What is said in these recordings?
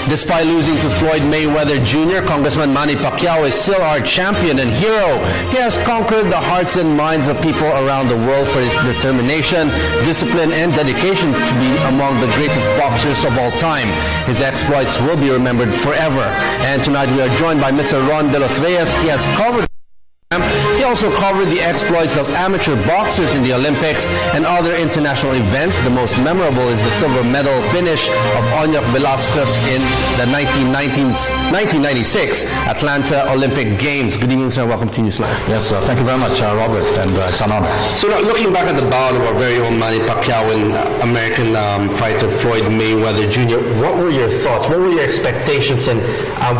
Despite losing to Floyd Mayweather Jr., Congressman Manny Pacquiao is still our champion and hero. He has conquered the hearts and minds of people around the world for his determination, discipline, and dedication to be among the greatest boxers of all time. His exploits will be remembered forever. And tonight we are joined by Mr. Ron de Los Reyes. He has covered He also covered the exploits of amateur boxers in the Olympics and other international events. The most memorable is the silver medal finish of Onyok Velasquez in the 1996 Atlanta Olympic Games. Good evening, sir. Welcome to NewsLife. Yes, thank you very much, Robert, and it's an honor. So now, looking back at the bout of our very own Manny Pacquiao and American fighter Floyd Mayweather Jr., what were your thoughts? What were your expectations, and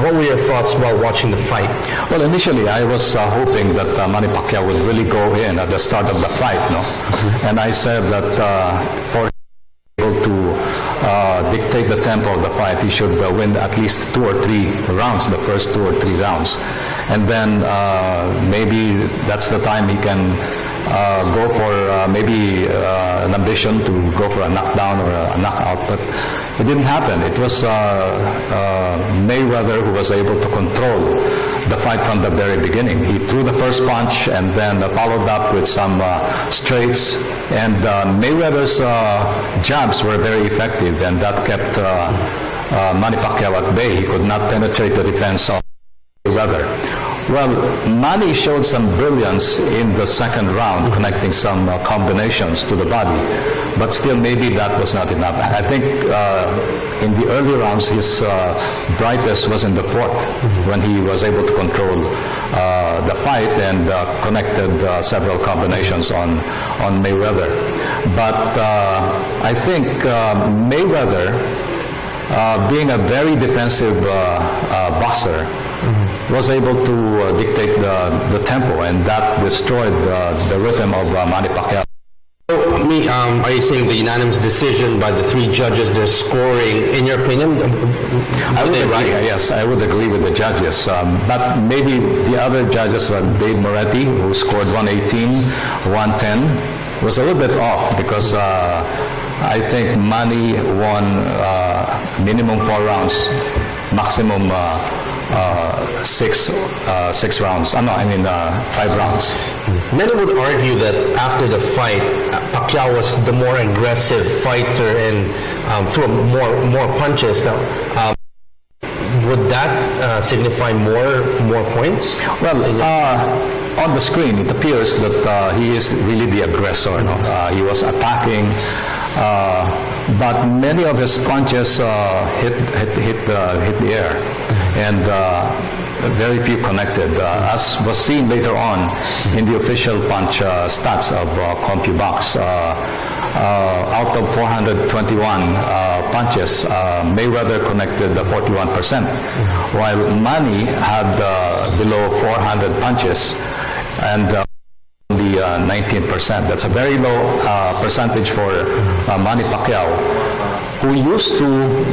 what were your thoughts while watching the fight? Well, initially I was hoping that Manny Pacquiao would really go in at the start of the fight, no? And I said that for able to dictate the tempo of the fight, he should win at least 2 or 3 rounds, the first 2 or 3 rounds. And then maybe that's the time he can go for maybe an ambition to go for a knockdown or a knockout. But it didn't happen. It was Mayweather who was able to control the fight from the very beginning. He threw the first punch and then followed up with some straights. And Mayweather's jabs were very effective, and that kept Manny Pacquiao at bay. He could not penetrate the defense of Mayweather. Well, Manny showed some brilliance in the second round, connecting some combinations to the body, but still maybe that was not enough. I think in the early rounds his brightest was in the fourth, when he was able to control the fight and connected several combinations on Mayweather. But I think Mayweather, being a very defensive boxer, was able to dictate the tempo, and that destroyed the rhythm of Manny Pacquiao. Are you saying the unanimous decision by the 3 judges, their scoring, in your opinion? I would agree, yes, I would agree with the judges. But maybe the other judges, Dave Moretti, who scored 118, 110, was a little bit off, because I think Manny won minimum 4 rounds, maximum 6 rounds. 5 rounds. Many would argue that after the fight, Pacquiao was the more aggressive fighter and threw more punches. Now, would that signify more points? Well, on the screen, it appears that he is really the aggressor. No? He was attacking, but many of his punches hit the air, and very few connected, as was seen later on in the official punch stats of CompuBox. Out of 421 punches, Mayweather connected 41%, while Manny had below 400 punches and only 19%. That's a very low percentage for Manny Pacquiao, who used to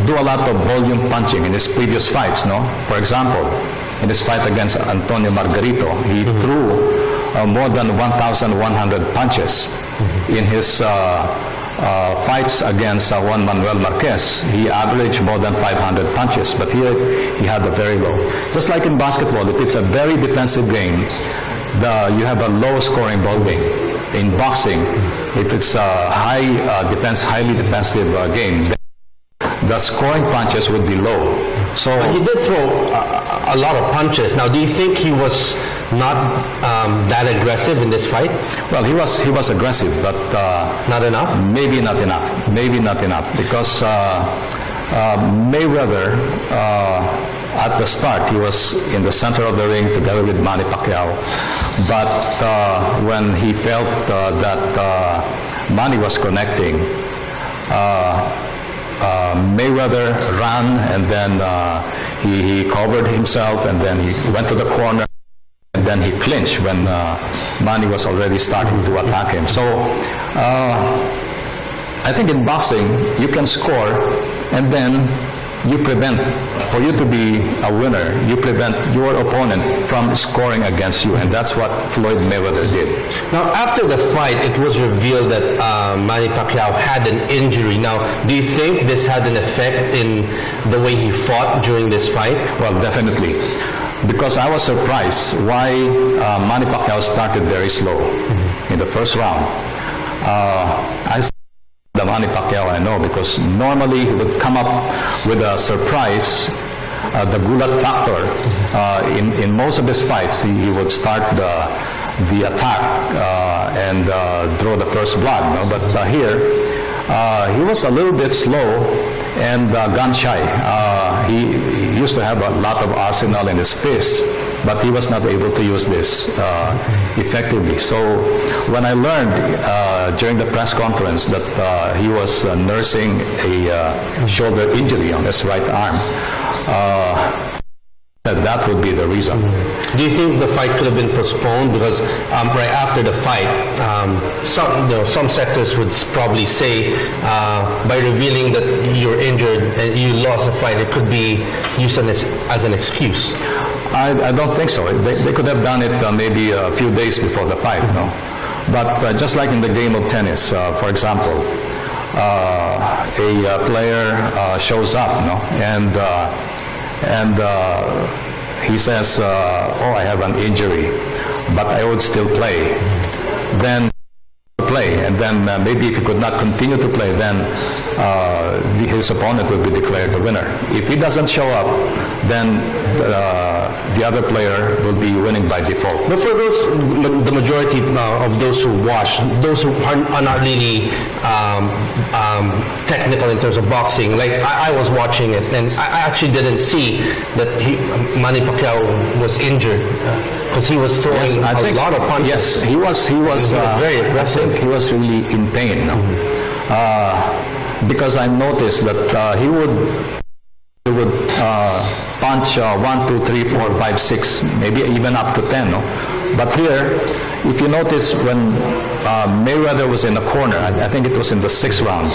do a lot of volume punching in his previous fights. No, for example, in his fight against Antonio Margarito, he threw more than 1,100 punches. In his fights against Juan Manuel Marquez, he averaged more than 500 punches, but here he had a very low. Just like in basketball, if it's a very defensive game, you have a low scoring ball game. In boxing, if it's a highly defensive game, the scoring punches would be low. So he did throw a lot of punches. Now, do you think he was not that aggressive in this fight? Well, he was aggressive, but not enough. Maybe not enough, because Mayweather, at the start, he was in the center of the ring together with Manny Pacquiao. But when he felt that Manny was connecting, Mayweather ran, and then he covered himself, and then he went to the corner, and then he clinched when Manny was already starting to attack him. So I think in boxing, you can score, and then for you to be a winner, you prevent your opponent from scoring against you, and that's what Floyd Mayweather did. Now, after the fight, it was revealed that Manny Pacquiao had an injury. Now, do you think this had an effect in the way he fought during this fight? Well, definitely. Because I was surprised why Manny Pacquiao started very slow in the first round. The Manny Pacquiao I know, because normally he would come up with a surprise, the gulat factor. In most of his fights, he would start the attack and draw the first blood. No? But here, he was a little bit slow and gun shy. He used to have a lot of arsenal in his fist, but he was not able to use this effectively. So when I learned during the press conference that he was nursing a shoulder injury on his right arm, that would be the reason. Do you think the fight could have been postponed? Because right after the fight, some sectors would probably say by revealing that you're injured and you lost the fight, it could be used as an excuse. I don't think so. They could have done it maybe a few days before the fight, no? But just like in the game of tennis, for example, a player shows up, no? And he says, I have an injury, but I would still play. Then play, and then maybe if he could not continue to play, then his opponent will be declared the winner. If he doesn't show up, then the other player will be winning by default. But for the majority of those who watch, those who are not really technical in terms of boxing, like I was watching it, and I actually didn't see that Manny Pacquiao was injured because he was throwing a lot of punches. Yes, he was very aggressive. I think he was really in pain. Because I noticed that he would punch 1, 2, 3, 4, 5, 6, maybe even up to 10. No? But here, if you notice when Mayweather was in the corner, I think it was in the 6th round,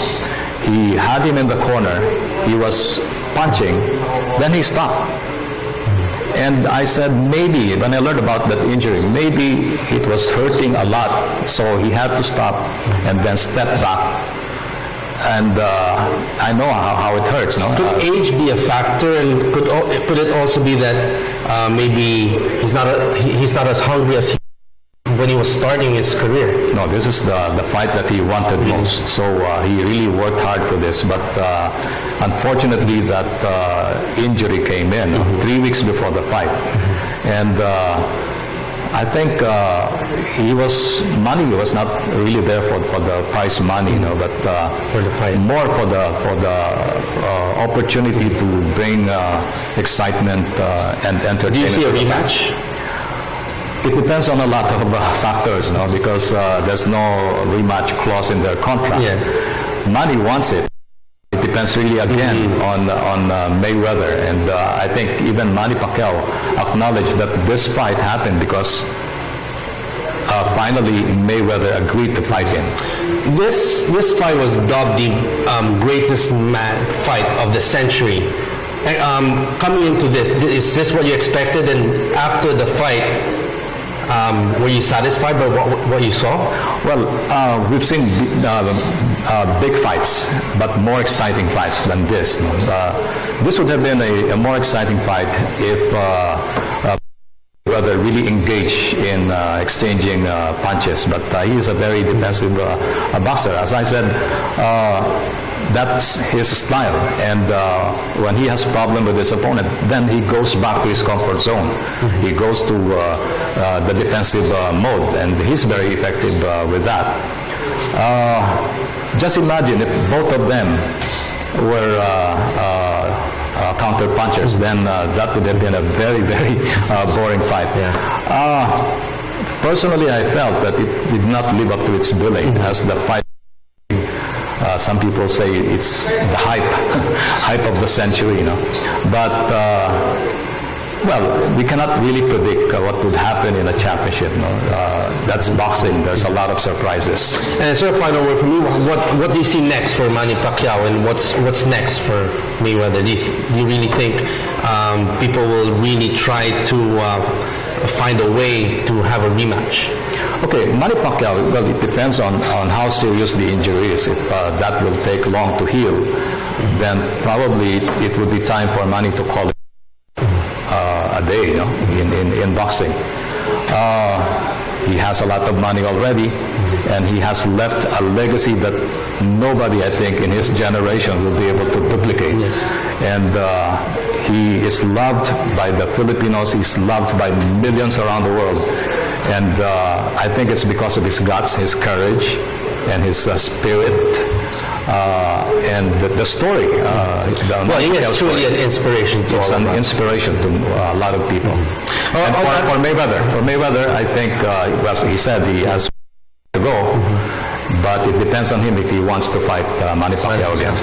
he had him in the corner, he was punching, then he stopped. And I said, maybe, when I learned about that injury, maybe it was hurting a lot, so he had to stop and then step back. And I know how it hurts. No? Could age be a factor, and could it also be that maybe he's not as hungry as when he was starting his career? No, this is the fight that he wanted most. So he really worked hard for this. But unfortunately, that injury came in 3 weeks before the fight. And I think money was not really there for the prize money, but for the fight, more for the opportunity to bring excitement and entertainment. Do you see a rematch? It depends on a lot of factors, because there's no rematch clause in their contract. Yes. Money wants it. It depends really again on Mayweather, and I think even Manny Pacquiao acknowledged that this fight happened because finally Mayweather agreed to fight him. This fight was dubbed the greatest fight of the century. Coming into this, is this what you expected? And after the fight, were you satisfied by what you saw? Well, we've seen big fights, but more exciting fights than this. This would have been a more exciting fight if Mayweather really engaged in exchanging punches. But he is a very defensive boxer. As I said, that's his style. And when he has a problem with his opponent, then he goes back to his comfort zone. He goes to the defensive mode, and he's very effective with that. Just imagine if both of them were counter punchers, then that would have been a very, very boring fight. Personally, I felt that it did not live up to its billing as the fight. Some people say it's the hype of the century, But Well, we cannot really predict what would happen in a championship. No? That's boxing. There's a lot of surprises. And sir, final word from you. What do you see next for Manny Pacquiao, and what's next for Mayweather? Do you really think people will really try to find a way to have a rematch? Okay, Manny Pacquiao, well, it depends on how serious the injury is. If that will take long to heal, then probably it would be time for Manny to call it a day, in boxing. He has a lot of money already, and he has left a legacy that nobody, I think, in his generation will be able to duplicate. Yes. And he is loved by the Filipinos. He's loved by millions around the world. And I think it's because of his guts, his courage, and his spirit, and the story. Well, he is truly an inspiration to It's all an of us. inspiration to a lot of people. And for Mayweather, I think, well, he said he has to go, but it depends on him if he wants to fight Manny Pacquiao again.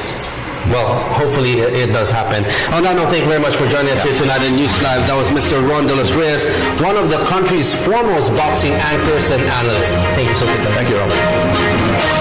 Well, hopefully it does happen. On that note, thank you very much for joining us here tonight in NewsLife. That was Mr. Ron de Los Reyes, one of the country's foremost boxing anchors and analysts. Thank you so much. Thank you, Robert.